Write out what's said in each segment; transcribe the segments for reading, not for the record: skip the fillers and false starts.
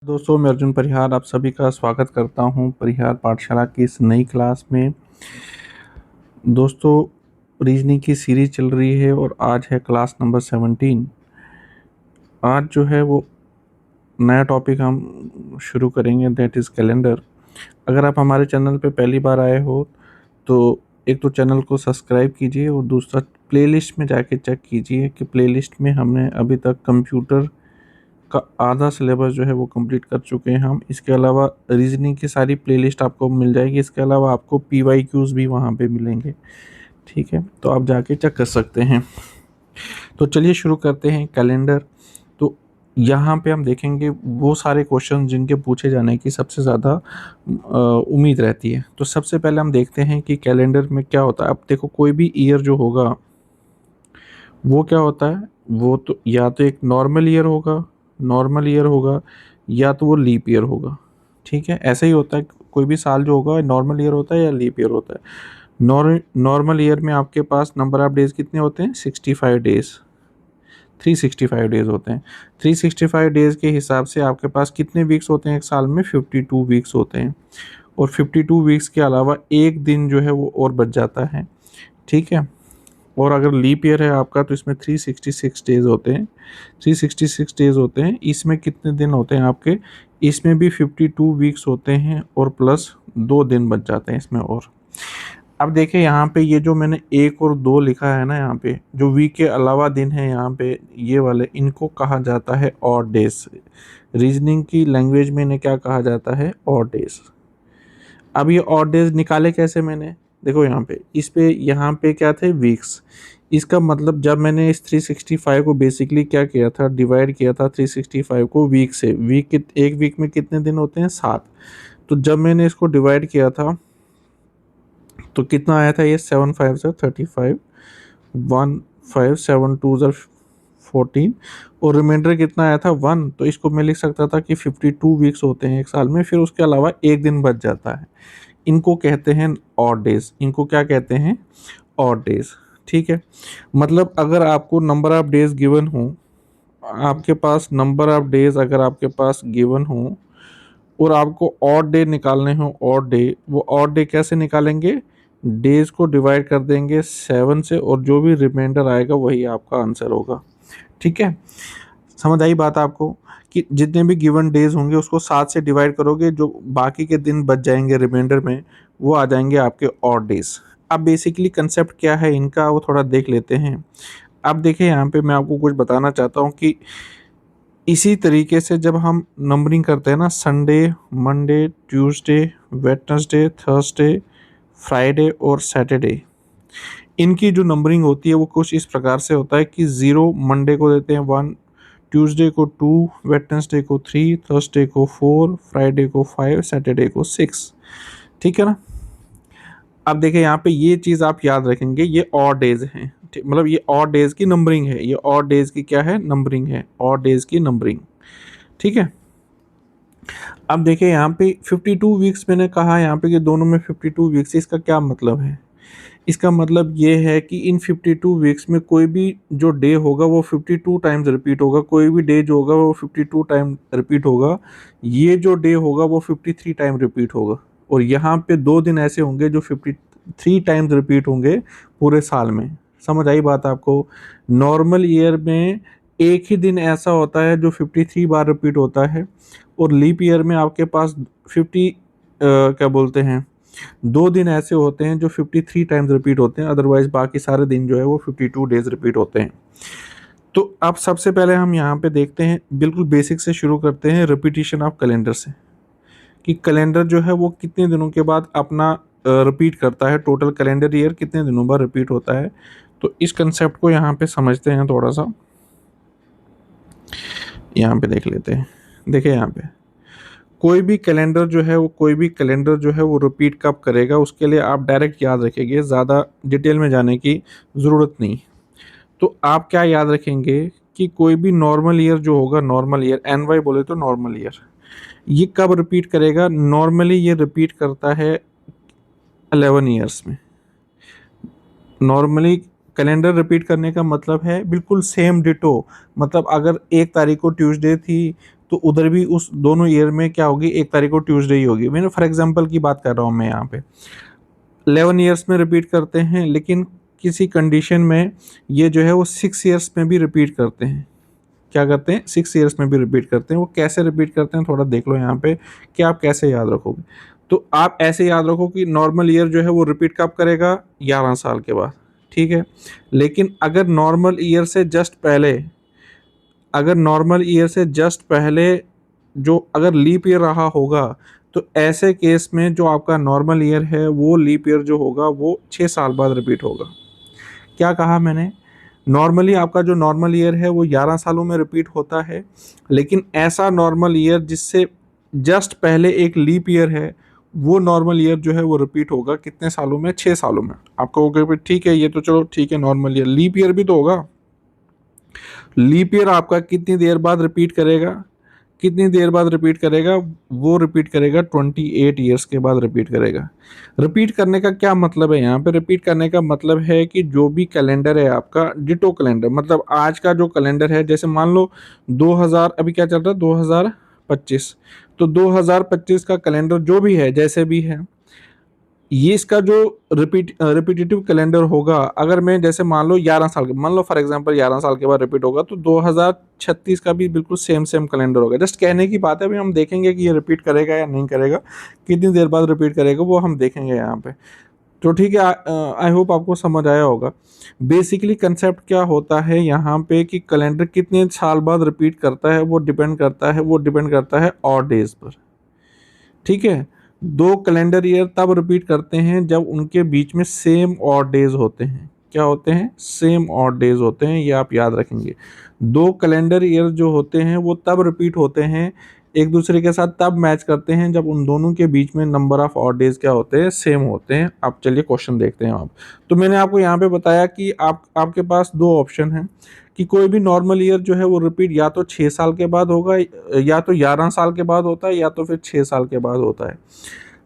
दोस्तों, मैं अर्जुन परिहार आप सभी का स्वागत करता हूं परिहार पाठशाला की इस नई क्लास में। दोस्तों, रीजनिंग की सीरीज चल रही है और आज है क्लास नंबर 17। आज जो है वो नया टॉपिक हम शुरू करेंगे, दैट इज़ कैलेंडर। अगर आप हमारे चैनल पे पहली बार आए हो तो एक तो चैनल को सब्सक्राइब कीजिए और दूसरा प्लेलिस्ट में जाके चेक कीजिए कि प्लेलिस्ट में हमने अभी तक कंप्यूटर का आधा सिलेबस जो है वो कंप्लीट कर चुके हैं हम। इसके अलावा रीजनिंग की सारी प्लेलिस्ट आपको मिल जाएगी। इसके अलावा आपको PYQs भी वहाँ पे मिलेंगे। ठीक है, तो आप जाके चेक कर सकते हैं। तो चलिए शुरू करते हैं कैलेंडर। तो यहाँ पे हम देखेंगे वो सारे क्वेश्चन जिनके पूछे जाने की सबसे ज़्यादा उम्मीद रहती है। तो सबसे पहले हम देखते हैं कि कैलेंडर में क्या होता है। अब देखो, कोई भी ईयर जो होगा वो क्या होता है, वो तो या तो एक नॉर्मल ईयर होगा या तो वो लीप ईयर होगा। ठीक है, ऐसा ही होता है। कोई भी साल जो होगा नॉर्मल ईयर होता है या लीप ईयर होता है। नॉर्मल ईयर में आपके पास नंबर ऑफ डेज कितने होते हैं? 65 डेज, 365 डेज होते हैं। 365 डेज के हिसाब से आपके पास कितने वीक्स होते हैं एक साल में? 52 वीक्स होते हैं। और 52 वीक्स के अलावा एक दिन जो है वो और बच जाता है। ठीक है, और अगर लीप ईयर है आपका तो इसमें 366 डेज होते हैं। 366 डेज होते हैं। इसमें कितने दिन होते हैं आपके? इसमें भी 52 वीक्स होते हैं और प्लस 2 दिन बच जाते हैं इसमें। और अब देखिए यहाँ पे ये जो मैंने 1 और 2 लिखा है ना, यहाँ पे जो वीक के अलावा दिन है यहाँ पे ये वाले, इनको कहा जाता है ऑड डेज। रीजनिंग की लैंग्वेज में इन्हें क्या कहा जाता है? Odd days. अब ये ऑड डेज निकाले कैसे मैंने? देखो यहाँ पे क्या थे? वीक्स। इसका मतलब जब मैंने इस 365 को बेसिकली क्या किया था, डिवाइड किया था 365 को वीक से। एक वीक में कितने दिन होते हैं? 7। तो जब मैंने इसको डिवाइड किया था तो कितना आया था? ये 7 5 से 35, 1 5 7 2 ज़र 14 और रिमाइंडर कितना आया था? 1। तो इसको मैं लिख सकता था कि 52 वीक्स होते हैं एक साल में, फिर उसके अलावा एक दिन बच जाता है। इनको कहते हैं ऑड डेज। इनको क्या कहते हैं? Odd days. ठीक है, मतलब अगर आपको नंबर ऑफ डेज गिवन हो, आपके पास नंबर ऑफ डेज अगर आपके पास गिवन हो और आपको ऑड डे निकालने हो, ऑड डे, वो ऑड डे कैसे निकालेंगे? डेज को डिवाइड कर देंगे 7 से और जो भी रिमाइंडर आएगा वही आपका आंसर होगा। ठीक है, समझ आई बात आपको? कि जितने भी गिवन डेज होंगे उसको 7 से डिवाइड करोगे, जो बाकी के दिन बच जाएंगे रिमाइंडर में वो आ जाएंगे आपके ऑड डेज। अब बेसिकली कंसेप्ट क्या है इनका वो थोड़ा देख लेते हैं। अब देखिए यहाँ पे मैं आपको कुछ बताना चाहता हूँ कि इसी तरीके से जब हम नंबरिंग करते हैं ना, Sunday, Monday, Tuesday, Wednesday, Thursday, Friday और सैटरडे, इनकी जो नंबरिंग होती है वो कुछ इस प्रकार से होता है कि 0 मंडे को देते हैं 1, ट्यूसडे को 2, वेडनेसडे को 3, थर्सडे को 4, फ्राइडे को 5, सैटरडे को 6। ठीक है ना? अब देखिए यहाँ पे ये चीज़ आप याद रखेंगे, ये ऑड डेज हैं। मतलब ये ऑड डेज की नंबरिंग है। ये ऑड डेज की क्या है? नंबरिंग है। ऑड डेज की नंबरिंग। ठीक है, अब देखिए यहाँ पे 52 वीक्स मैंने कहा यहाँ पे कि दोनों में 52 वीक्स। इसका क्या मतलब है? इसका मतलब ये है कि इन 52 वीक्स में कोई भी जो डे होगा वो 52 टाइम्स रिपीट होगा। कोई भी डे जो होगा वो 52 टाइम रिपीट होगा। ये जो डे होगा वो 53 टाइम रिपीट होगा। और यहाँ पे 2 दिन ऐसे होंगे जो 53 टाइम्स रिपीट होंगे पूरे साल में। समझ आई बात आपको? नॉर्मल ईयर में एक ही दिन ऐसा होता है जो 53 बार रिपीट होता है और लीप ईयर में आपके पास 50 क्या बोलते हैं, 2 दिन ऐसे होते हैं जो 53 टाइम्स रिपीट होते हैं। अदरवाइज बाकी सारे दिन जो है वो 52 डेज रिपीट होते हैं। तो अब सबसे पहले हम यहाँ पे देखते हैं, बिल्कुल बेसिक से शुरू करते हैं, रिपीटिशन ऑफ कैलेंडर से, कि कैलेंडर जो है वो कितने दिनों के बाद अपना रिपीट करता है। टोटल कैलेंडर ईयर कितने दिनों बाद रिपीट होता है। तो इस कंसेप्ट को यहाँ पे समझते हैं थोड़ा सा। यहाँ पे देख लेते हैं। देखिए यहाँ पे कोई भी कैलेंडर जो है वो रिपीट कब करेगा, उसके लिए आप डायरेक्ट याद रखेंगे, ज़्यादा डिटेल में जाने की ज़रूरत नहीं। तो आप क्या याद रखेंगे कि कोई भी नॉर्मल ईयर जो होगा, नॉर्मल ईयर NY बोले तो नॉर्मल ईयर, ये कब रिपीट करेगा? नॉर्मली ये रिपीट करता है 11 ईयर्स में। नॉर्मली कैलेंडर रिपीट करने का मतलब है बिल्कुल सेम डिटो। मतलब अगर 1 तारीख को ट्यूसडे थी तो उधर भी उस दोनों ईयर में क्या होगी, 1 तारीख को ट्यूसडे ही होगी। मैंने फॉर एग्जांपल की बात कर रहा हूँ मैं यहाँ पे। 11 ईयर्स में रिपीट करते हैं, लेकिन किसी कंडीशन में ये जो है वो 6 ईयर्स में भी रिपीट करते हैं। क्या करते हैं, 6 ईयर्स में भी रिपीट करते हैं। वो कैसे रिपीट करते हैं थोड़ा देख लो यहाँ पे कि आप कैसे याद रखोगे। तो आप ऐसे याद रखो कि नॉर्मल ईयर जो है वो रिपीट कब करेगा, 11 साल के बाद, ठीक है। लेकिन अगर नॉर्मल ईयर से जस्ट पहले, अगर नॉर्मल ईयर से जस्ट पहले जो अगर लीप ईयर रहा होगा, तो ऐसे केस में जो आपका नॉर्मल ईयर है वो लीप ईयर जो होगा वो 6 साल बाद रिपीट होगा। क्या कहा मैंने, नॉर्मली आपका जो नॉर्मल ईयर है वो 11 सालों में रिपीट होता है, लेकिन ऐसा नॉर्मल ईयर जिससे जस्ट पहले एक लीप ईयर है, वो नॉर्मल ईयर जो है वो रिपीट होगा कितने सालों में, 6 सालों में। आप कहोगे भाई ठीक है, ये तो चलो ठीक है, नॉर्मल ईयर, लीप ईयर भी तो होगा। लीप ईयर आपका कितनी देर बाद रिपीट करेगा, कितनी देर बाद रिपीट करेगा, वो रिपीट करेगा 28 ईयर्स के बाद रिपीट करेगा। रिपीट करने का क्या मतलब है, यहाँ पे रिपीट करने का मतलब है कि जो भी कैलेंडर है आपका, डिटो कैलेंडर, मतलब आज का जो कैलेंडर है, जैसे मान लो 2000 अभी क्या चल रहा है 2025, तो 2025 का कैलेंडर जो भी है जैसे भी है, ये इसका जो रिपीटेटिव कैलेंडर होगा, अगर मैं जैसे मान लो 11 साल के, मान लो फॉर एग्जांपल 11 साल के बाद रिपीट होगा, तो 2036 का भी बिल्कुल सेम सेम कैलेंडर होगा। जस्ट कहने की बात है, अभी हम देखेंगे कि ये रिपीट करेगा या नहीं करेगा, कितनी देर बाद रिपीट करेगा वो हम देखेंगे यहाँ पे। तो ठीक है, आई होप आपको समझ आया होगा। बेसिकली कंसेप्ट क्या होता है यहाँ पे कि कैलेंडर कितने साल बाद रिपीट करता है, वो डिपेंड करता है और डेज पर, ठीक है। दो कैलेंडर ईयर तब रिपीट करते हैं जब उनके बीच में सेम और डेज होते हैं। क्या होते हैं, सेम और डेज होते हैं, ये आप याद रखेंगे। दो कैलेंडर ईयर जो होते हैं वो तब रिपीट होते हैं, एक दूसरे के साथ तब मैच करते हैं जब उन दोनों के बीच में नंबर ऑफ और डेज क्या होते हैं, सेम होते हैं। अब चलिए क्वेश्चन देखते हैं आप। तो मैंने आपको यहाँ पे बताया कि आपके पास दो ऑप्शन हैं कि कोई भी नॉर्मल ईयर जो है वो रिपीट या तो 6 साल के बाद होगा, या तो 11 साल के बाद होता है, या तो फिर 6 साल के बाद होता है।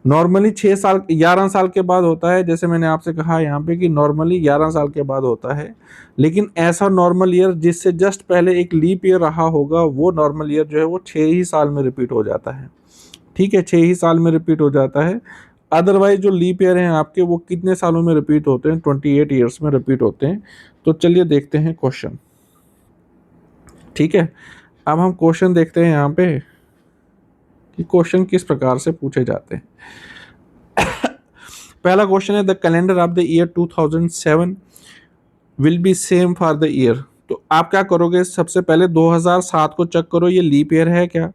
नॉर्मली 6 साल 11 साल के बाद होता है, जैसे मैंने आपसे कहा यहाँ पे कि नॉर्मली 11 साल के बाद होता है। लेकिन ऐसा नॉर्मल ईयर जिससे जस्ट पहले एक लीप ईयर रहा होगा, वो नॉर्मल ईयर जो है वो 6 ही साल में रिपीट हो जाता है, ठीक है, 6 ही साल में रिपीट हो जाता है। अदरवाइज जो लीप ईयर हैं आपके वो कितने सालों में रिपीट होते हैं, 28 ईयर्स में रिपीट होते हैं। तो चलिए देखते हैं क्वेश्चन, ठीक है। अब हम क्वेश्चन देखते हैं यहाँ पे कि क्वेश्चन किस प्रकार से पूछे जाते हैं। पहला क्वेश्चन है the calendar of the year 2007 will be same for the year. तो आप क्या करोगे, सबसे पहले 2007 को चेक करो, ये लीप ईयर है क्या।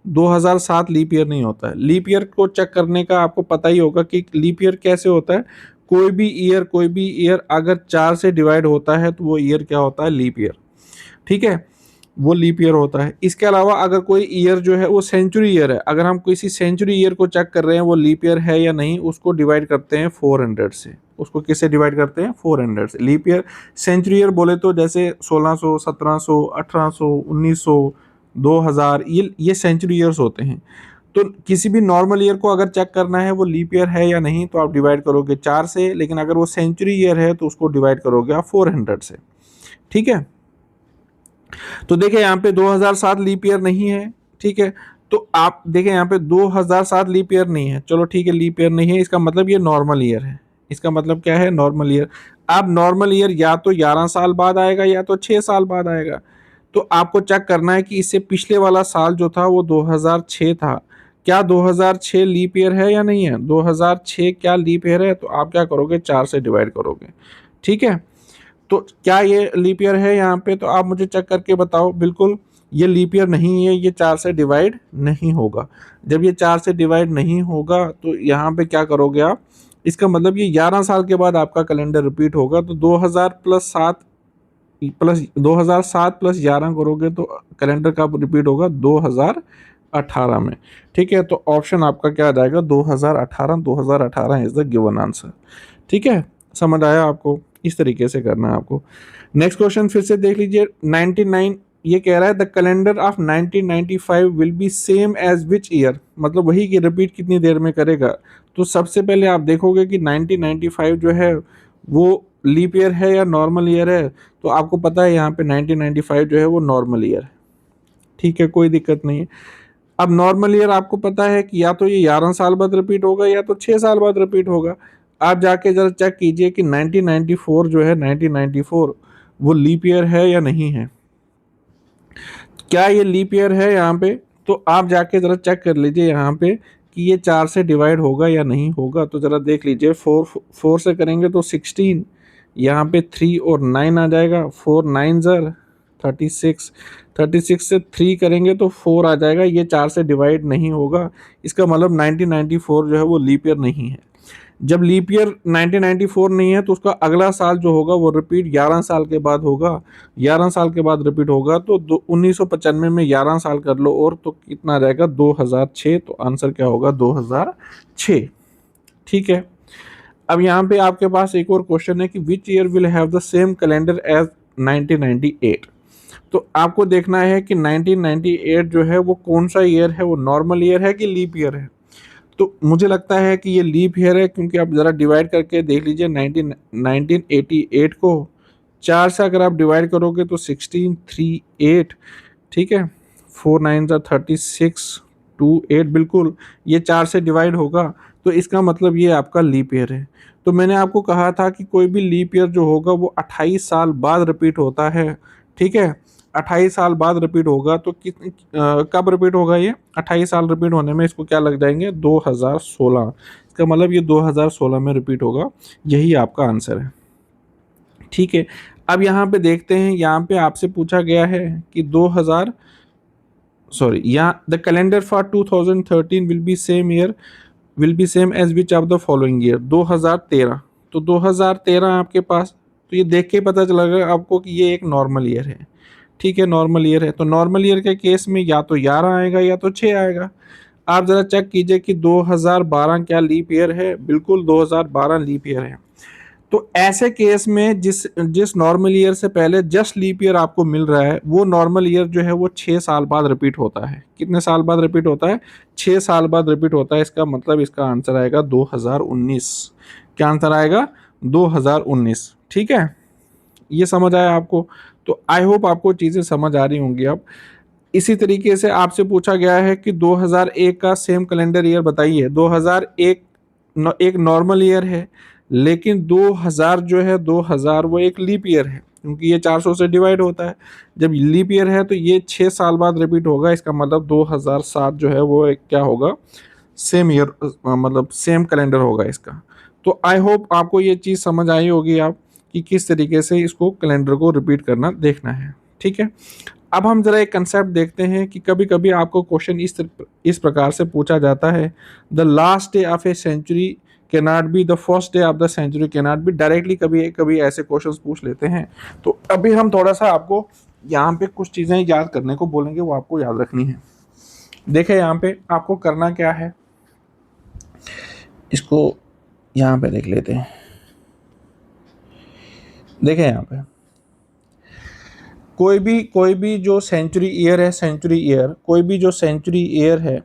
2007 लीप ईयर नहीं होता है। लीप ईयर को चेक करने का आपको पता ही होगा कि लीप ईयर कैसे होता है। कोई भी ईयर अगर 4 से डिवाइड होता है तो वो ईयर क्या होता है, लीप ईयर, ठीक है, वो लीप ईयर होता है। इसके अलावा अगर कोई ईयर जो है वो सेंचुरी ईयर है, अगर हम किसी सेंचुरी ईयर को चेक कर रहे हैं वो लीप ईयर है या नहीं, उसको डिवाइड करते हैं 400 से। उसको किससे डिवाइड करते हैं, 400 से। लीप ईयर, सेंचुरी ईयर बोले तो जैसे 1600, 1700, 1800, 1900, 2000, ये सेंचुरी ईयर्स होते हैं। तो किसी भी नॉर्मल ईयर को अगर चेक करना है वो लीप ईयर है या नहीं, तो आप डिवाइड करोगे 4 से, लेकिन अगर वो सेंचुरी ईयर है तो उसको डिवाइड करोगे आप 400 से, ठीक है। तो देखिए यहाँ पे 2007 लीप ईयर नहीं है, ठीक है। तो आप देखें यहाँ पे 2007 लीप ईयर नहीं है, चलो ठीक है, लीप ईयर नहीं है, इसका मतलब ये नॉर्मल ईयर है। इसका मतलब क्या है, नॉर्मल ईयर। अब नॉर्मल ईयर या तो 11 साल बाद आएगा या तो 6 साल बाद आएगा। तो आपको चेक करना है कि इससे पिछले वाला साल जो था वो 2006 था। क्या 2006 लीप ईयर है या नहीं है, 2006 क्या लीप ईयर है, तो आप क्या करोगे, 4 से डिवाइड करोगे, ठीक है। तो क्या ये लीप ईयर है यहाँ पे, तो आप मुझे चेक करके बताओ। बिल्कुल ये लीप ईयर नहीं है, ये 4 से डिवाइड नहीं होगा। जब ये 4 से डिवाइड नहीं होगा तो यहाँ पे क्या करोगे आप, इसका मतलब ये 11 साल के बाद आपका कैलेंडर रिपीट होगा। तो 2007 प्लस 11 करोगे तो कैलेंडर कब रिपीट होगा, 2018 में, ठीक है। तो ऑप्शन आपका क्या आ जाएगा, 2018। 2018 इज द गिवन आंसर, ठीक है। समझ आया आपको, इस तरीके से करना है आपको। नेक्स्ट क्वेश्चन फिर से देख लीजिए, 99 ये कह रहा है the calendar of 1995 will be same as which year, मतलब वही कि रिपीट कितनी देर में करेगा। तो सबसे पहले आप देखोगे कि 1995 जो है वो लीप ईयर है या नॉर्मल ईयर है। तो आपको पता है यहाँ पे 1995 जो है वो नॉर्मल ईयर है, ठीक है, कोई दिक्कत नहीं है। अब नॉर्मल ईयर आपको पता है कि या तो ये 11 साल बाद रिपीट होगा या तो 6 साल बाद रिपीट होगा। आप जाके जरा चेक कीजिए कि 1994 जो है 1994 वो लीप ईयर है या नहीं है। क्या ये लीप ईयर है यहाँ पे? तो आप जाके जरा चेक कर लीजिए यहाँ पे कि ये 4 से डिवाइड होगा या नहीं होगा। तो जरा देख लीजिए, 4 से करेंगे तो 16, यहाँ पे 3 और 9 आ जाएगा, 4 9 ज़र 36, 36 से 3 करेंगे तो 4 आ जाएगा। ये 4 से डिवाइड नहीं होगा, इसका मतलब 1994 जो है वो लीप ईयर नहीं है। जब लीप ईयर 1994 नहीं है तो उसका अगला साल जो होगा वो रिपीट 11 साल के बाद होगा। 11 साल के बाद रिपीट होगा तो 1995 में 11 साल कर लो और तो कितना आ जाएगा 2006। तो आंसर क्या होगा 2006। ठीक है। अब यहाँ पे आपके पास एक और क्वेश्चन है कि which year will have the same calendar as 1998। तो आपको देखना है कि 1998 जो है वो कौन सा ईयर है, वो नॉर्मल ईयर है कि लीप ईयर है। तो मुझे लगता है कि ये लीप ईयर है, क्योंकि आप ज़रा डिवाइड करके देख लीजिए 1988 को 4 से अगर आप डिवाइड करोगे तो 1638। ठीक है, 4 9 36 2 8, बिल्कुल ये 4 से डिवाइड होगा। तो इसका मतलब ये आपका लीप ईयर है। तो मैंने आपको कहा था कि कोई भी लीप ईयर जो होगा वो 28 साल बाद रिपीट होता है। ठीक है, 28 साल बाद रिपीट होगा। तो कब रिपीट होगा ये? 28 साल रिपीट होने में इसको क्या लग जाएंगे 2016। इसका मतलब ये 2016 में रिपीट होगा। यही आपका आंसर है। ठीक है। अब यहाँ पे देखते हैं, यहाँ पे आपसे पूछा गया है कि 2000 सॉरी यहाँ the calendar for 2013 will be same as which of the following year. 2013, तो 2013 आपके पास, तो ये देख के पता चलेगा आपको कि ये एक नॉर्मल ईयर है। ठीक है, नॉर्मल ईयर है। तो नॉर्मल ईयर के केस में या तो 11 आएगा या तो 6 आएगा। आप जरा चेक कीजिए कि 2012 क्या लीप ईयर है? बिल्कुल 2012 लीप ईयर है। तो ऐसे केस में जिस जिस नॉर्मल ईयर से पहले जस्ट लीप ईयर आपको मिल रहा है, वो नॉर्मल ईयर जो है वो 6 साल बाद रिपीट होता है। कितने साल बाद रिपीट होता है? 6 साल बाद रिपीट होता है। इसका मतलब इसका आंसर आएगा 2019। क्या आंसर आएगा? 2019। ठीक है, ये समझ आया आपको? तो आई होप आपको चीज़ें समझ आ रही होंगी अब। इसी तरीके से आपसे पूछा गया है कि 2001 का सेम कैलेंडर ईयर बताइए। 2001 एक नॉर्मल ईयर है, लेकिन 2000 जो है 2000 वो एक लीप ईयर है, क्योंकि ये 400 से डिवाइड होता है। जब लीप ईयर है तो ये 6 साल बाद रिपीट होगा। इसका मतलब 2007 जो है वो एक क्या होगा, सेम ईयर, मतलब सेम कैलेंडर होगा इसका। तो आई होप आपको ये चीज़ समझ आई होगी आप कि किस तरीके से इसको कैलेंडर को रिपीट करना देखना है। ठीक है। अब हम जरा एक कंसेप्ट देखते हैं कि कभी कभी आपको क्वेश्चन इस प्रकार से पूछा जाता है, the last day of a century can not be the first day of the century, can not be. Directly कभी कभी ऐसे क्वेश्चंस पूछ लेते हैं। तो अभी हम थोड़ा सा आपको यहाँ पे कुछ चीज़ें याद करने को बोलेंगे, वो आपको याद रखनी है। देखें यहाँ पे आपको करना क्या है, इसको यहाँ पे देख लेते हैं। देखें यहाँ पे कोई भी जो सेंचुरी ईयर है, सेंचुरी ईयर, कोई भी जो सेंचुरी ईयर है,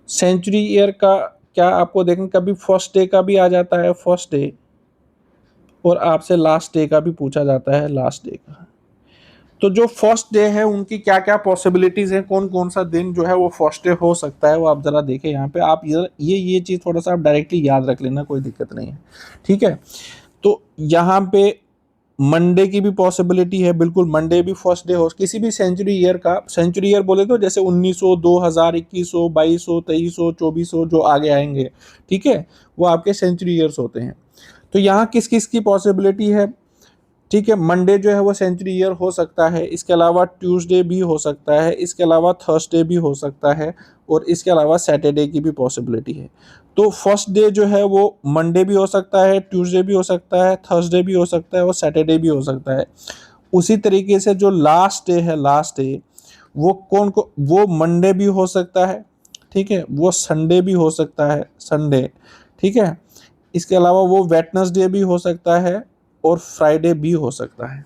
सेंचुरी ईयर का क्या आपको देखें कभी फर्स्ट डे का भी आ जाता है, फर्स्ट डे, और आपसे लास्ट डे का भी पूछा जाता है, लास्ट डे का। तो जो फर्स्ट डे है उनकी क्या क्या पॉसिबिलिटीज हैं, कौन कौन सा दिन जो है वो फर्स्ट डे हो सकता है, वो आप जरा देखें यहाँ पे। आप ये चीज़ थोड़ा सा आप डायरेक्टली याद रख लेना, कोई दिक्कत नहीं है। ठीक है। तो यहाँ पे मंडे की भी पॉसिबिलिटी है, बिल्कुल मंडे भी फर्स्ट डे हो किसी भी सेंचुरी ईयर का। सेंचुरी ईयर बोले तो जैसे 1900, 2000, 2100, 2200, 2300, 2400 जो आगे आएंगे, ठीक है, वो आपके सेंचुरी ईयर्स होते हैं। तो यहाँ किस किस की पॉसिबिलिटी है? ठीक है, मंडे जो है वो सेंचुरी ईयर हो सकता है, इसके अलावा ट्यूसडे भी हो सकता है, इसके अलावा थर्सडे भी हो सकता है, और इसके अलावा सैटरडे की भी पॉसिबिलिटी है। तो फर्स्ट डे जो है वो मंडे भी हो सकता है, ट्यूसडे भी हो सकता है, थर्सडे भी हो सकता है, और सैटरडे भी हो सकता है। उसी तरीके से जो लास्ट डे है, लास्ट डे वो वो मंडे भी हो सकता है, ठीक है, वो संडे भी हो सकता है, संडे, ठीक है, इसके अलावा वो वेडनेसडे भी हो सकता है, और फ्राइडे भी हो सकता है।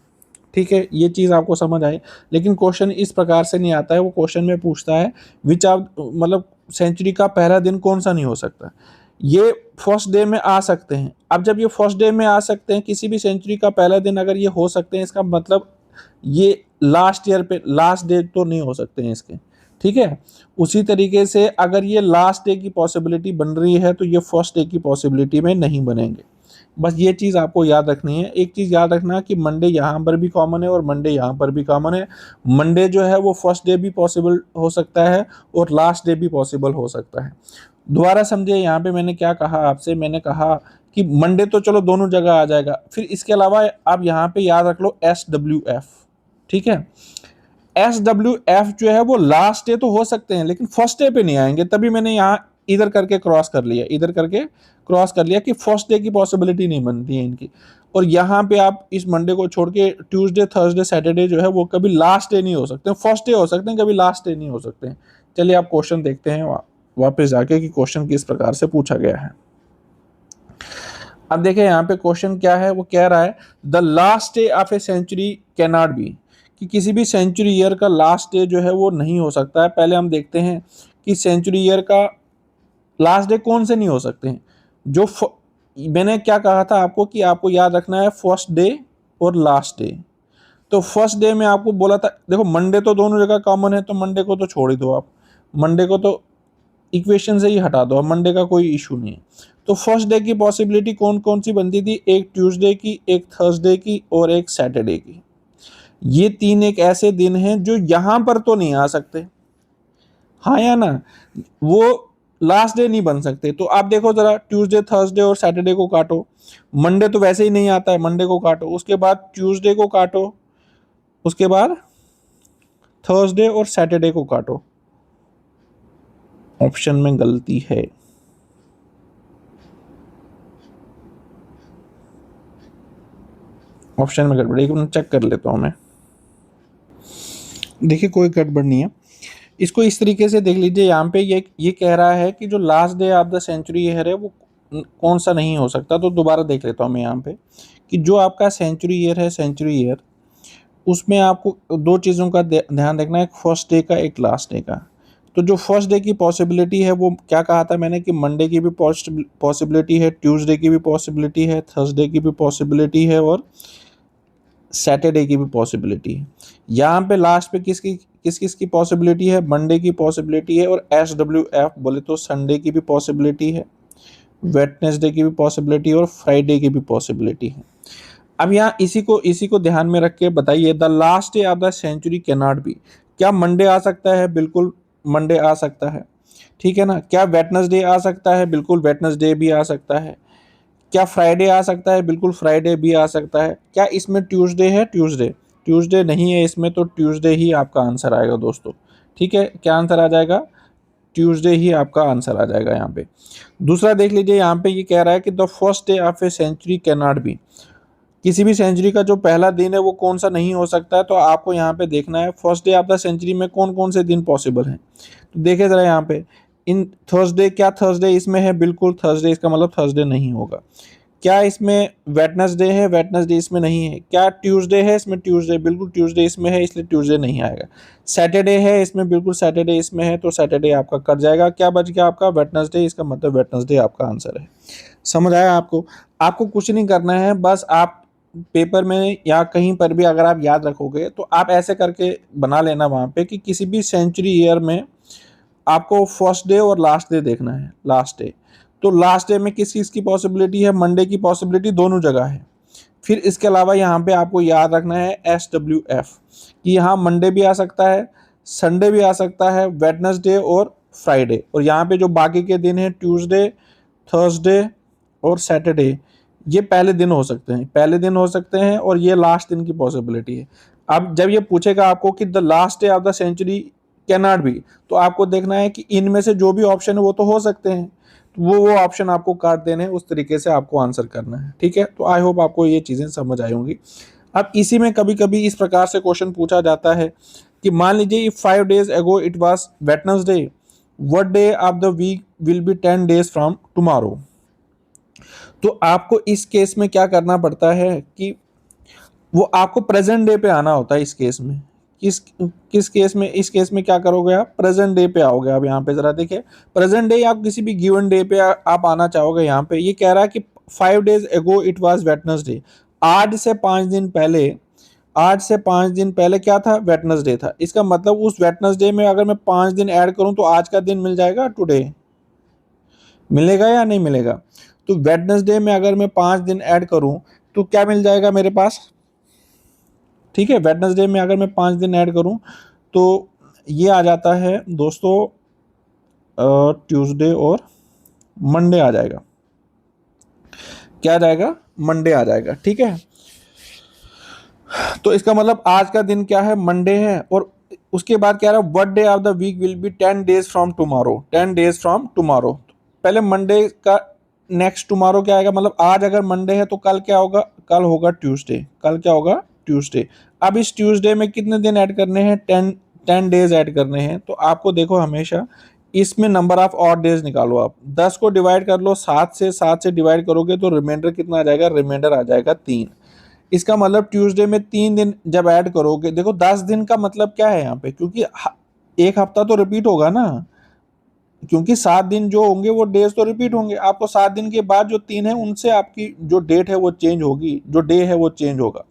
ठीक है, ये चीज़ आपको समझ आई। लेकिन क्वेश्चन इस प्रकार से नहीं आता है, वो क्वेश्चन में पूछता है विच आप मतलब सेंचुरी का पहला दिन कौन सा नहीं हो सकता। ये फर्स्ट डे में आ सकते हैं। अब जब ये फर्स्ट डे में आ सकते हैं, किसी भी सेंचुरी का पहला दिन अगर ये हो सकते हैं, इसका मतलब ये लास्ट ईयर पे लास्ट डे तो नहीं हो सकते हैं इसके, ठीक है। उसी तरीके से अगर ये लास्ट डे की पॉसिबिलिटी बन रही है तो ये फर्स्ट डे की पॉसिबिलिटी में नहीं बनेंगे। बस ये चीज़ आपको याद रखनी है। एक चीज़ याद रखना कि मंडे यहाँ पर भी कॉमन है और मंडे यहाँ पर भी कॉमन है। मंडे जो है वो फर्स्ट डे भी पॉसिबल हो सकता है और लास्ट डे भी पॉसिबल हो सकता है। दोबारा समझिए, यहाँ पे मैंने क्या कहा आपसे, मैंने कहा कि मंडे तो चलो दोनों जगह आ जाएगा, फिर इसके अलावा आप यहाँ पे याद रख लो SWF, ठीक है। SWF जो है वो लास्ट डे तो हो सकते हैं लेकिन फर्स्ट डे पे नहीं आएंगे, तभी मैंने यहाँ इधर करके क्रॉस कर लिया, इधर करके क्रॉस कर लिया कि फर्स्ट डे की पॉसिबिलिटी नहीं बनती है इनकी। और यहाँ पे आप इस मंडे को छोड़ के ट्यूसडे, थर्सडे, सैटरडे जो है वो कभी लास्ट डे नहीं हो सकते, फर्स्ट डे हो सकते हैं, कभी लास्ट डे नहीं हो सकते हैं। चलिए आप क्वेश्चन देखते हैं वापस जाके कि क्वेश्चन किस प्रकार से पूछा गया है। अब देखिए यहाँ पे क्वेश्चन क्या है, वो कह रहा है the last day of a century can not be, कि किसी भी सेंचुरी ईयर का लास्ट डे जो है वो नहीं हो सकता है। पहले हम देखते हैं कि सेंचुरी ईयर का लास्ट डे कौन से नहीं हो सकते हैं। मैंने क्या कहा था आपको कि आपको याद रखना है फर्स्ट डे और लास्ट डे। तो फर्स्ट डे में आपको बोला था, देखो मंडे तो दोनों जगह कॉमन है तो मंडे को तो छोड़ ही दो आप, मंडे को तो इक्वेशन से ही हटा दो, अब मंडे का कोई इशू नहीं है। तो फर्स्ट डे की पॉसिबिलिटी कौन कौन सी बनती थी, एक ट्यूसडे की, एक थर्सडे की और एक सैटरडे की। ये तीन एक ऐसे दिन हैं जो यहां पर तो नहीं आ सकते, हाँ या ना, वो लास्ट डे नहीं बन सकते। तो आप देखो जरा, ट्यूसडे, थर्सडे और सैटरडे को काटो, मंडे तो वैसे ही नहीं आता है, मंडे को काटो, उसके बाद ट्यूसडे को काटो, उसके बाद थर्सडे और सैटरडे को काटो। ऑप्शन में गलती है, ऑप्शन में गड़बड़, एक मिनट चेक कर लेता हूं मैं। देखिए कोई गड़बड़ नहीं है, इसको इस तरीके से देख लीजिए। यहाँ पे ये कह रहा है कि जो last day of the century year है वो कौन सा नहीं हो सकता। तो दोबारा देख लेता हूँ मैं यहाँ पे कि जो आपका सेंचुरी ईयर है, सेंचुरी ईयर, उसमें आपको दो चीज़ों का ध्यान रखना है, एक फर्स्ट डे का, एक लास्ट डे का। तो जो फर्स्ट डे की पॉसिबिलिटी है वो क्या कहा था मैंने कि मंडे की भी पॉसिबिलिटी है, ट्यूसडे की भी पॉसिबिलिटी है, थर्सडे की भी पॉसिबिलिटी है और सैटरडे की भी पॉसिबिलिटी है। यहाँ पे लास्ट पे किस किस की पॉसिबिलिटी है, मंडे की पॉसिबिलिटी है और SWF बोले तो संडे की भी पॉसिबिलिटी है, वेडनेसडे की भी पॉसिबिलिटी और फ्राइडे की भी पॉसिबिलिटी है। अब यहाँ इसी को ध्यान में रख के बताइए, the last day of the century can not be, क्या मंडे आ सकता है? बिल्कुल मंडे आ सकता है, ठीक है ना। क्या वेडनेसडे आ सकता है? बिल्कुल वेडनेसडे भी आ सकता है। क्या फ्राइडे आ सकता है? बिल्कुल फ्राइडे भी आ सकता है। क्या इसमें ट्यूसडे है? ट्यूसडे नहीं है इसमें, तो ट्यूसडे ही आपका आंसर आएगा दोस्तों, ठीक है। क्या आंसर आ जाएगा? ट्यूसडे ही आपका आंसर आ जाएगा यहाँ पे। दूसरा देख लीजिए, यहाँ पे ये कह रहा है कि the first day of a century can not be, किसी भी सेंचुरी का जो पहला दिन है वो कौन सा नहीं हो सकता है। तो आपको यहाँ पे देखना है first day of the century में कौन कौन से दिन पॉसिबल हैं। तो देखिए जरा यहाँ पे, इन थर्सडे, क्या थर्सडे इसमें है? बिल्कुल थर्सडे, इसका मतलब थर्सडे नहीं होगा। क्या इसमें वेडनेसडे है? वेडनेसडे इसमें नहीं है। क्या ट्यूसडे है? इसमें ट्यूसडे, बिल्कुल ट्यूसडे इसमें है, इसलिए ट्यूसडे नहीं आएगा। सैटरडे है इसमें? बिल्कुल सैटरडे इसमें है, तो सैटरडे आपका कट जाएगा। क्या बच गया आपका? वेडनेसडे, इसका मतलब वेडनेसडे आपका आंसर है। समझ आया आपको? आपको कुछ नहीं करना है, बस आप पेपर में या कहीं पर भी अगर आप याद रखोगे तो आप ऐसे करके बना लेना वहाँ पे कि किसी भी सेंचुरी ईयर में आपको फर्स्ट डे और लास्ट डे देखना है। लास्ट डे, तो लास्ट डे में किस चीज़ की पॉसिबिलिटी है? मंडे की पॉसिबिलिटी दोनों जगह है। फिर इसके अलावा यहाँ पे आपको याद रखना है SWF, कि यहाँ मंडे भी आ सकता है, संडे भी आ सकता है, वेडनेसडे और फ्राइडे। और यहाँ पे जो बाकी के दिन हैं, ट्यूसडे, थर्सडे और सैटरडे, ये पहले दिन हो सकते हैं, पहले दिन हो सकते हैं और ये लास्ट दिन की पॉसिबिलिटी है। अब जब ये पूछेगा आपको कि the last day of the century can not be, तो आपको देखना है कि इनमें से जो भी ऑप्शन है वो तो हो सकते हैं, तो वो ऑप्शन आपको काट देने हैं, उस तरीके से आपको आंसर करना है, ठीक है। तो आई होप आपको ये चीज़ें समझ आई होंगी। अब इसी में कभी कभी इस प्रकार से क्वेश्चन पूछा जाता है कि मान लीजिए 5 days ago it was Wednesday, what day of the week will be 10 days from tomorrow। तो आपको इस केस में क्या करना पड़ता है कि वो आपको प्रेजेंट डे पे आना होता है। इस केस में किस केस में, इस केस में क्या करोगे आप? प्रेजेंट डे पे आओगे। आप यहाँ पे जरा देखिए, प्रेजेंट डे आप किसी भी गिवन डे पे आप आना चाहोगे। यहाँ पे ये कह रहा है कि 5 days ago it was Wednesday, आज से 5 दिन पहले आज से 5 दिन पहले क्या था, वेडनेसडे था। इसका मतलब उस वेडनेसडे में अगर मैं 5 दिन ऐड करूं तो आज का दिन मिल जाएगा, टुडे मिलेगा या नहीं मिलेगा। तो वेडनेसडे में अगर मैं 5 दिन ऐड करूं तो क्या मिल जाएगा मेरे पास, ठीक है। वेडनेसडे में अगर मैं 5 दिन ऐड करूं तो ये आ जाता है दोस्तों ट्यूसडे और मंडे आ जाएगा। क्या आ जाएगा, मंडे आ जाएगा, ठीक है। तो इसका मतलब आज का दिन क्या है, मंडे है। और उसके बाद क्या रहा, what day of the week will be 10 days from tomorrow, 10 days from tomorrow. पहले मंडे का नेक्स्ट टुमारो क्या आएगा, मतलब आज अगर मंडे है तो कल क्या होगा, कल होगा ट्यूसडे, कल क्या होगा, ट्यूसडे। अब इस ट्यूसडे में कितने दिन ऐड करने हैं, 10 days ऐड करने हैं। तो आपको देखो हमेशा इसमें नंबर ऑफ ऑड डेज निकालो। आप 10 को डिवाइड कर लो 7 से डिवाइड करोगे तो रिमाइंडर कितना आ जाएगा, रिमाइंडर आ जाएगा 3। इसका मतलब ट्यूसडे में 3 दिन जब ऐड करोगे, देखो 10 दिन का मतलब क्या है यहाँ पे, क्योंकि एक हफ्ता तो रिपीट होगा ना, क्योंकि 7 दिन जो होंगे वो डेज तो रिपीट होंगे। आपको 7 दिन के बाद जो 3 है उनसे आपकी जो डेट है वो चेंज होगी, जो डे है वो चेंज होगा।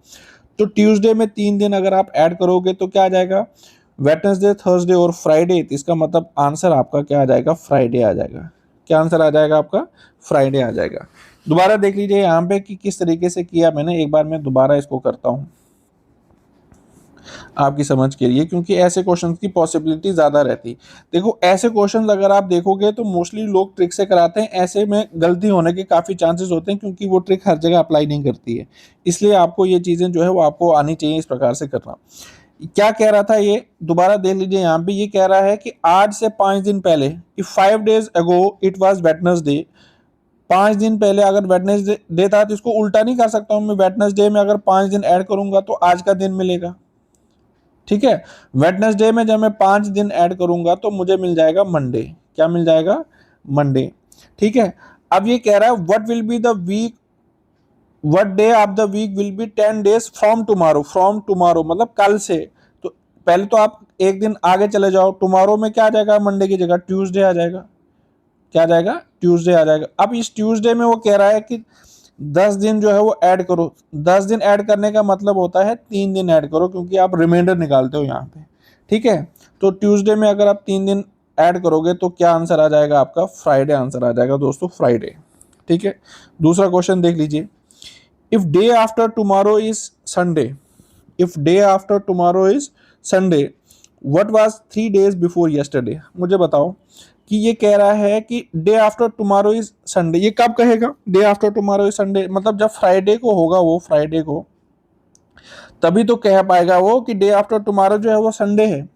तो ट्यूसडे में 3 दिन अगर आप ऐड करोगे तो क्या आ जाएगा, वेडनेसडे, थर्सडे और फ्राइडे। तो इसका मतलब आंसर आपका क्या आ जाएगा, फ्राइडे आ जाएगा। क्या आंसर आ जाएगा आपका, फ्राइडे आ जाएगा। दोबारा देख लीजिए यहाँ पे कि किस तरीके से किया मैंने, एक बार मैं दोबारा इसको करता हूँ आपकी समझ के लिए, क्योंकि ऐसे क्वेश्चंस की पॉसिबिलिटी ज़्यादा रहती। देखो ऐसे क्वेश्चंस अगर आप देखोगे तो मोस्टली लोग ट्रिक से कराते हैं, ऐसे में गलती होने के काफ़ी चांसेस होते हैं, क्योंकि वो ट्रिक हर जगह अप्लाई नहीं करती है। इसलिए आपको ये चीज़ें जो है वो आपको आनी चाहिए इस प्रकार से करना। क्या कह रहा था ये, दोबारा देख लीजिए यहाँ पे। ये कह रहा है कि आज से 5 दिन पहले, if 5 days ago it was Wednesday, 5 दिन पहले अगर वेडनेसडे था तो इसको उल्टा नहीं कर सकता हूँ मैं, वेडनेसडे में अगर 5 दिन ऐड करूंगा तो आज का दिन मिलेगा, ठीक है। वेडनेसडे में जब मैं 5 दिन ऐड करूंगा तो मुझे मिल जाएगा मंडे। क्या मिल जाएगा, मंडे, ठीक है। अब ये कह रहा है what will be the week, what day of the week will be 10 days from tomorrow, from tomorrow मतलब कल से। तो पहले तो आप एक दिन आगे चले जाओ, टुमारो में क्या आ जाएगा, मंडे की जगह ट्यूसडे आ जाएगा। क्या आ जाएगा, ट्यूसडे आ जाएगा। अब इस ट्यूसडे में वो कह रहा है कि 10 दिन जो है वो ऐड करो। 10 दिन ऐड करने का मतलब होता है 3 दिन ऐड करो, क्योंकि आप रिमाइंडर निकालते हो यहाँ पे, ठीक है। तो ट्यूसडे में अगर आप 3 दिन ऐड करोगे तो क्या आंसर आ जाएगा आपका, फ्राइडे आंसर आ जाएगा दोस्तों, फ्राइडे, ठीक है। दूसरा क्वेश्चन देख लीजिए। If day after tomorrow is Sunday, if day after tomorrow is Sunday, what was 3 days before yesterday. मुझे बताओ कि ये कह रहा है कि day after tomorrow is Sunday, ये कब कहेगा day after tomorrow is Sunday, मतलब जब फ्राइडे को होगा वो, फ्राइडे को तभी तो कह पाएगा वो कि डे आफ्टर टुमारो जो है वो संडे है।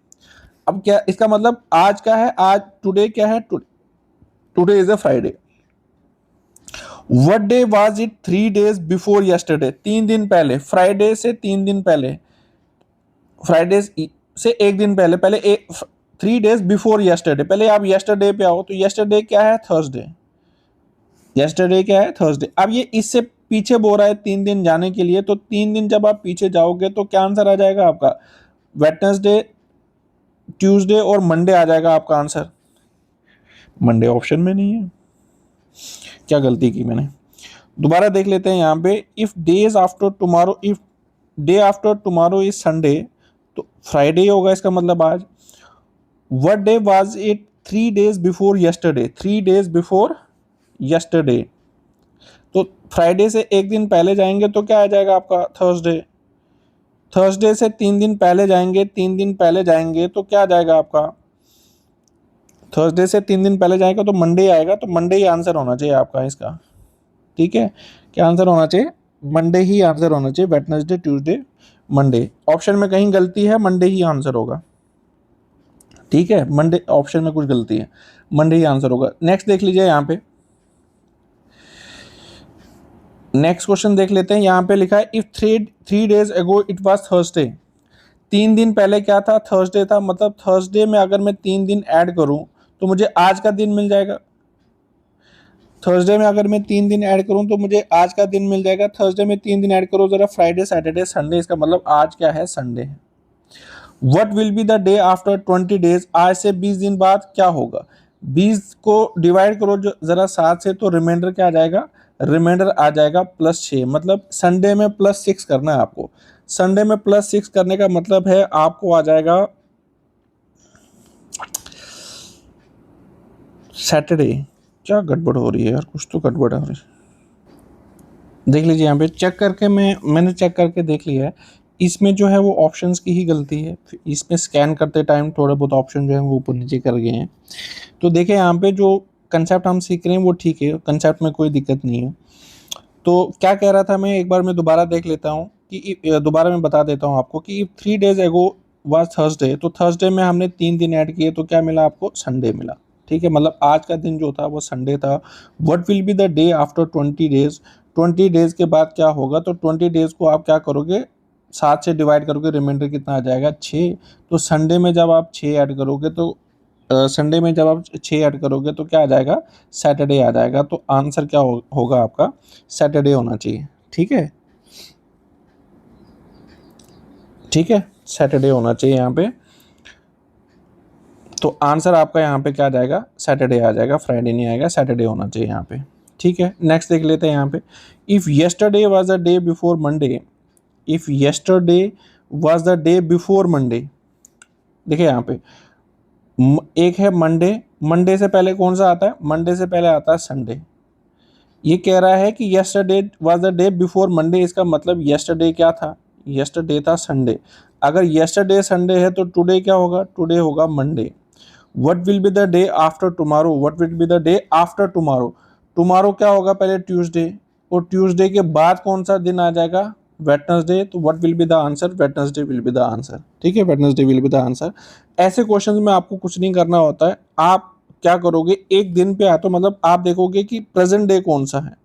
अब क्या इसका मतलब, आज का है, आज टुडे क्या है, today is a Friday. What day was it 3 days before yesterday, 3 दिन पहले, फ्राइडे से 3 दिन पहले, फ्राइडे से एक दिन पहले, पहले 3 days बिफोर यस्टरडे। पहले आप यस्टरडे पे आओ, तो यस्टरडे क्या है, थर्सडे। यस्टरडे क्या है, थर्सडे। अब ये इससे पीछे बोल रहा है 3 दिन जाने के लिए, तो 3 दिन जब आप पीछे जाओगे तो क्या आंसर आ जाएगा आपका, वेडनेसडे, ट्यूसडे और मंडे आ जाएगा आपका आंसर। मंडे ऑप्शन में नहीं है, क्या गलती की मैंने। दोबारा देख लेते हैं यहाँ पे। If days after tomorrow, if day after tomorrow is Sunday, तो फ्राइडे होगा इसका मतलब आज। What day was it 3 days before yesterday, 3 days before yesterday. तो फ्राइडे से एक दिन पहले जाएंगे तो क्या आ जाएगा आपका, थर्सडे। थर्सडे से 3 दिन पहले जाएंगे, 3 दिन पहले जाएंगे तो क्या आ जाएगा आपका, थर्सडे से 3 दिन पहले जाएगा तो मंडे आएगा। तो मंडे ही आंसर होना चाहिए आपका इसका, ठीक है। क्या आंसर होना चाहिए, मंडे ही आंसर होना चाहिए, वेडनेसडे, ट्यूसडे, मंडे। ऑप्शन में कहीं गलती है, मंडे ही आंसर होगा, ठीक है। मंडे ऑप्शन में कुछ गलती है, मंडे ही आंसर होगा। नेक्स्ट देख लीजिए यहाँ पे, नेक्स्ट क्वेश्चन देख लेते हैं। यहाँ पे लिखा है if three days ago it was Thursday, 3 दिन पहले क्या था, थर्सडे था। मतलब थर्सडे में अगर मैं 3 दिन ऐड करूं तो मुझे आज का दिन मिल जाएगा। थर्सडे में अगर मैं 3 दिन ऐड करूं तो मुझे आज का दिन मिल जाएगा। थर्सडे में 3 दिन ऐड करो जरा, फ्राइडे, सैटरडे, संडे, इसका मतलब आज क्या है, संडे है। What will be the day after 20 days, आज से 20 दिन बाद क्या होगा। 20 को डिवाइड करो जो जरा 7 से, तो रिमाइंडर क्या आ जाएगा, रिमाइंडर आ जाएगा +6। मतलब संडे में +6 करना है आपको। संडे में +6 करने का मतलब है आपको आ जाएगा सैटरडे। क्या गड़बड़ हो रही है यार, कुछ तो गड़बड़ हो रही है। देख लीजिए यहाँ पे चेक करके, मैंने चेक करके देख लिया है, इसमें जो है वो ऑप्शंस की ही गलती है। इसमें स्कैन करते टाइम थोड़े बहुत ऑप्शन जो है वो ऊपर नीचे कर गए हैं। तो देखिए यहाँ पे जो कंसेप्ट हम सीख रहे हैं वो ठीक है, कंसेप्ट में कोई दिक्कत नहीं है। तो क्या कह रहा था मैं, एक बार मैं दोबारा देख लेता हूँ कि दोबारा मैं बता देता हूँ आपको कि 3 days एगो वाज थर्सडे, तो थर्सडे में हमने 3 दिन ऐड किए तो क्या मिला आपको, संडे मिला। ठीक है, मतलब आज का दिन जो था वो संडे था। What will be the day after 20 days, 20 days के बाद क्या होगा, तो 20 days को आप क्या करोगे, 7 से डिवाइड करोगे, रिमाइंडर कितना आ जाएगा, 6। तो संडे में जब आप 6 ऐड करोगे तो संडे में जब आप 6 ऐड करोगे तो क्या आ जाएगा, सैटरडे आ जाएगा। तो आंसर क्या होगा आपका, सैटरडे होना चाहिए। ठीक है, ठीक है, सैटरडे होना चाहिए यहाँ पे। तो आंसर आपका यहाँ पे क्या आ जाएगा, सैटरडे आ जाएगा, फ्राइडे नहीं आएगा, सैटरडे होना चाहिए यहाँ पे। ठीक है, नेक्स्ट देख लेते हैं यहाँ पे। If yesterday was the day before Monday, if yesterday was the day before Monday, देखिए यहाँ पे एक है मंडे, मंडे से पहले कौन सा आता है, मंडे से पहले आता है संडे। ये कह रहा है कि yesterday was the day before Monday, इसका मतलब यस्टरडे क्या था, यस्टरडे था संडे। अगर यस्टरडे संडे है तो टुडे क्या होगा, टुडे होगा Monday. What will be the day after tomorrow, what will be the day after tomorrow, tomorrow क्या होगा पहले, ट्यूसडे, और ट्यूसडे के बाद कौन सा दिन आ जाएगा, वेडनेसडे। तो what will be the answer, Wednesday will be the answer. ठीक है, Wednesday will be the answer. ऐसे क्वेश्चंस में आपको कुछ नहीं करना होता है, आप क्या करोगे, एक दिन पे तो मतलब आप देखोगे कि प्रेजेंट डे कौन सा है,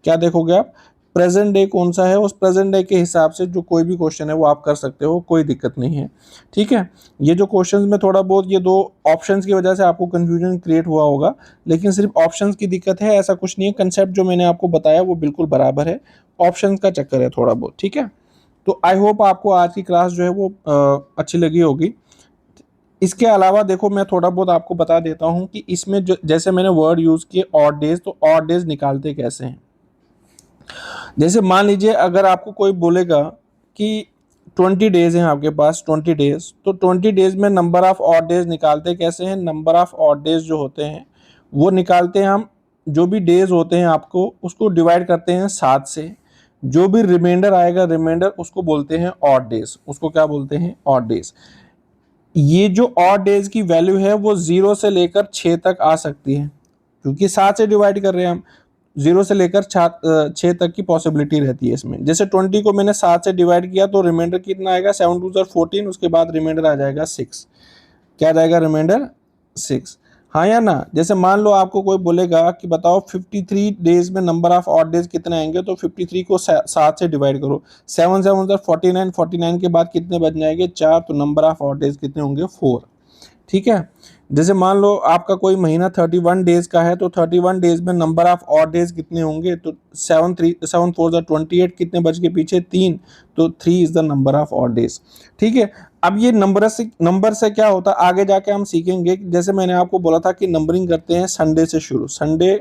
क्या देखोगे आप, प्रेजेंट डे कौन सा है, उस प्रेजेंट डे के हिसाब से जो कोई भी क्वेश्चन है वो आप कर सकते हो, कोई दिक्कत नहीं है। ठीक है, ये जो क्वेश्चंस में थोड़ा बहुत ये दो ऑप्शंस की वजह से आपको कंफ्यूजन क्रिएट हुआ होगा, लेकिन सिर्फ ऑप्शंस की दिक्कत है, ऐसा कुछ नहीं है। कंसेप्ट जो मैंने आपको बताया वो बिल्कुल बराबर है, ऑप्शंस का चक्कर है थोड़ा बहुत। ठीक है, तो आई होप आपको आज की क्लास जो है वो अच्छी लगी होगी। इसके अलावा देखो मैं थोड़ा बहुत आपको बता देता हूँ कि इसमें जैसे मैंने वर्ड यूज़ किए ऑड डेज, तो ऑड डेज निकालते कैसे हैं। जैसे मान लीजिए अगर आपको कोई बोलेगा कि 20 डेज हैं आपके पास, 20 डेज, तो 20 डेज में नंबर ऑफ ऑड डेज निकालते कैसे हैं, नंबर ऑफ ऑड डेज जो होते हैं वो निकालते हैं हम, जो भी डेज होते हैं आपको उसको डिवाइड करते हैं 7 से, जो भी रिमाइंडर आएगा, रिमाइंडर उसको बोलते हैं ऑड डेज, उसको क्या बोलते हैं, ऑड डेज। ये जो ऑड डेज की वैल्यू है वो 0 से लेकर 6 तक आ सकती है, क्योंकि 7 से डिवाइड कर रहे हैं हम, 0 से लेकर 6 तक की पॉसिबिलिटी रहती है इसमें। जैसे 20 को मैंने 7 से डिवाइड किया तो रिमाइंडर कितना आएगा, 7 2 14, उसके बाद रिमाइंडर आ जाएगा 6। क्या आ जाएगा, रिमाइंडर 6। हाँ या ना, जैसे मान लो आपको कोई बोलेगा कि बताओ 53 डेज में नंबर ऑफ ऑड डेज कितने आएंगे, तो 53 को 7 से डिवाइड करो, 7 7 49, 49 के बाद कितने बच जाएंगे, 4, तो नंबर ऑफ ऑड डेज कितने होंगे, 4। ठीक है, जैसे मान लो आपका कोई महीना 31 डेज का है, तो 31 डेज में नंबर ऑफ ऑड डेज कितने होंगे, तो 7 4 28, कितने बच के पीछे 3, तो 3 is the number of odd days. ठीक है, अब ये नंबर से क्या होता है आगे जाके हम सीखेंगे। जैसे मैंने आपको बोला था कि नंबरिंग करते हैं संडे से शुरू, Sunday,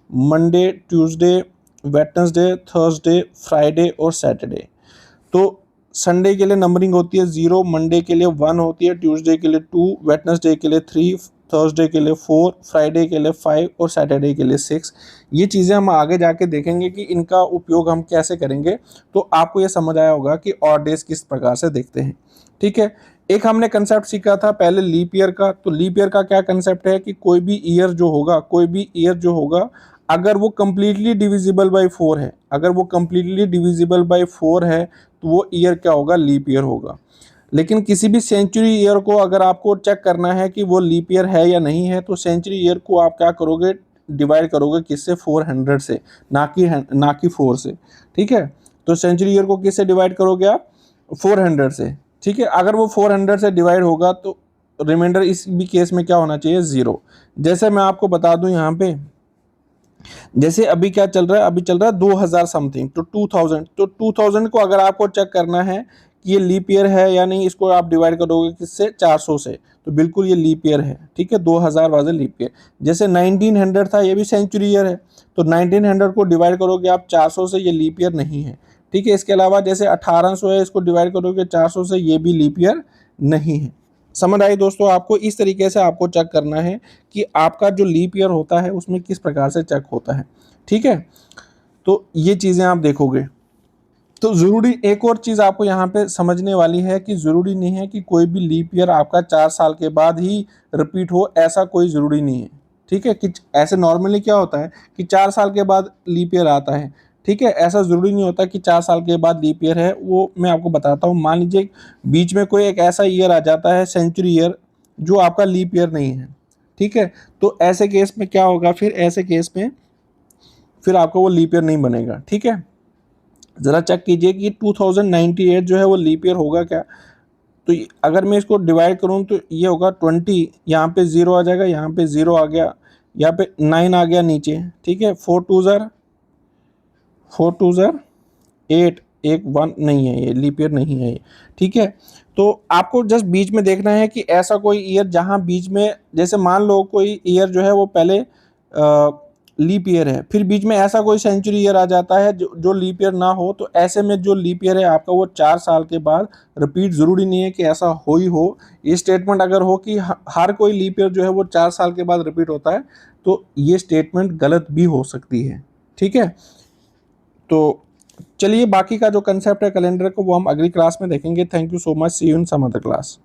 Monday, Tuesday, Wednesday, Thursday, Friday और सैटरडे। तो संडे के लिए नंबरिंग होती है 0, मंडे के लिए 1 होती है, ट्यूसडे के लिए 2, वेडनेसडे के लिए 3, थर्सडे के लिए 4, फ्राइडे के लिए 5 और सैटरडे के लिए 6। ये चीज़ें हम आगे जाके देखेंगे कि इनका उपयोग हम कैसे करेंगे, तो आपको ये समझ आया होगा कि ऑड डेज किस प्रकार से देखते हैं। ठीक है, एक हमने कंसेप्ट सीखा था पहले लीप ईयर का। तो लीप ईयर का क्या कंसेप्ट है कि कोई भी ईयर जो होगा, कोई भी ईयर जो होगा, अगर वो कंप्लीटली डिविजिबल बाई 4 है, अगर वो कंप्लीटली डिविजिबल बाई 4 है तो वो ईयर क्या होगा, लीप ईयर होगा। लेकिन किसी भी सेंचुरी ईयर को अगर आपको चेक करना है कि वो लीप ईयर है या नहीं है, तो सेंचुरी ईयर को आप क्या करोगे, डिवाइड करोगे किससे, 400 से, ना कि 4 से। ठीक है, तो सेंचुरी ईयर को किससे डिवाइड करोगे आप, 400 से। ठीक है, अगर वो 400 से डिवाइड होगा तो रिमाइंडर इस भी केस में क्या होना चाहिए, 0। जैसे मैं आपको बता दूं यहाँ पे, जैसे अभी क्या चल रहा है, अभी चल रहा है 2000 समथिंग, तो 2000, तो 2000 को अगर आपको चेक करना है कि ये लीप ईयर है या नहीं, इसको आप डिवाइड करोगे किससे, 400 से, तो बिल्कुल ये लीप ईयर है। ठीक है, 2000 वाज लीप ईयर। जैसे 1900 था, ये भी सेंचुरी ईयर है, तो 1900 को डिवाइड करोगे आप 400 से, ये लीप ईयर नहीं है। ठीक है। इसके अलावा जैसे 1800 है, इसको डिवाइड करोगे 400 से, ये भी लीप ईयर नहीं है। समझ आई दोस्तों? आपको इस तरीके से आपको चेक करना है कि आपका जो लीप ईयर होता है उसमें किस प्रकार से चेक होता है। ठीक है, तो ये चीज़ें आप देखोगे। तो ज़रूरी एक और चीज़ आपको यहाँ पे समझने वाली है कि ज़रूरी नहीं है कि कोई भी लीप ईयर आपका 4 साल के बाद ही रिपीट हो, ऐसा कोई ज़रूरी नहीं है। ठीक है, कि ऐसे नॉर्मली क्या होता है कि 4 साल के बाद लीप ईयर आता है। ठीक है, ऐसा ज़रूरी नहीं होता कि 4 साल के बाद लीप ईयर है। वो मैं आपको बताता हूँ। मान लीजिए बीच में कोई एक ऐसा ईयर आ जाता है, सेंचुरी ईयर, जो आपका लीप ईयर नहीं है। ठीक है, तो ऐसे केस में क्या होगा, फिर ऐसे केस में फिर आपको वो लीप ईयर नहीं बनेगा। ठीक है, ज़रा चेक कीजिए कि 2098 जो है वो लीप ईयर होगा क्या। तो अगर मैं इसको डिवाइड करूँ तो ये होगा 20, यहाँ पे 0 आ जाएगा, यहाँ पे 0 आ गया, यहाँ पे 9 आ गया नीचे। ठीक है, 4 2 ज़र 8, एक 1 नहीं है, ये लीप ईयर नहीं है ये। ठीक है, तो आपको जस्ट बीच में देखना है कि ऐसा कोई ईयर जहाँ बीच में, जैसे मान लो कोई ईयर जो है वो पहले लीप ईयर है, फिर बीच में ऐसा कोई सेंचुरी ईयर आ जाता है जो लीप ईयर ना हो, तो ऐसे में जो लीप ईयर है आपका वो 4 साल के बाद रिपीट। ज़रूरी नहीं है कि ऐसा हो ही हो। ये स्टेटमेंट अगर हो कि हर कोई लीप ईयर जो है वो 4 साल के बाद रिपीट होता है, तो ये स्टेटमेंट गलत भी हो सकती है। ठीक है, तो चलिए बाकी का जो कंसेप्ट है कैलेंडर को वो हम अगली क्लास में देखेंगे। Thank you so much, see you in some other class.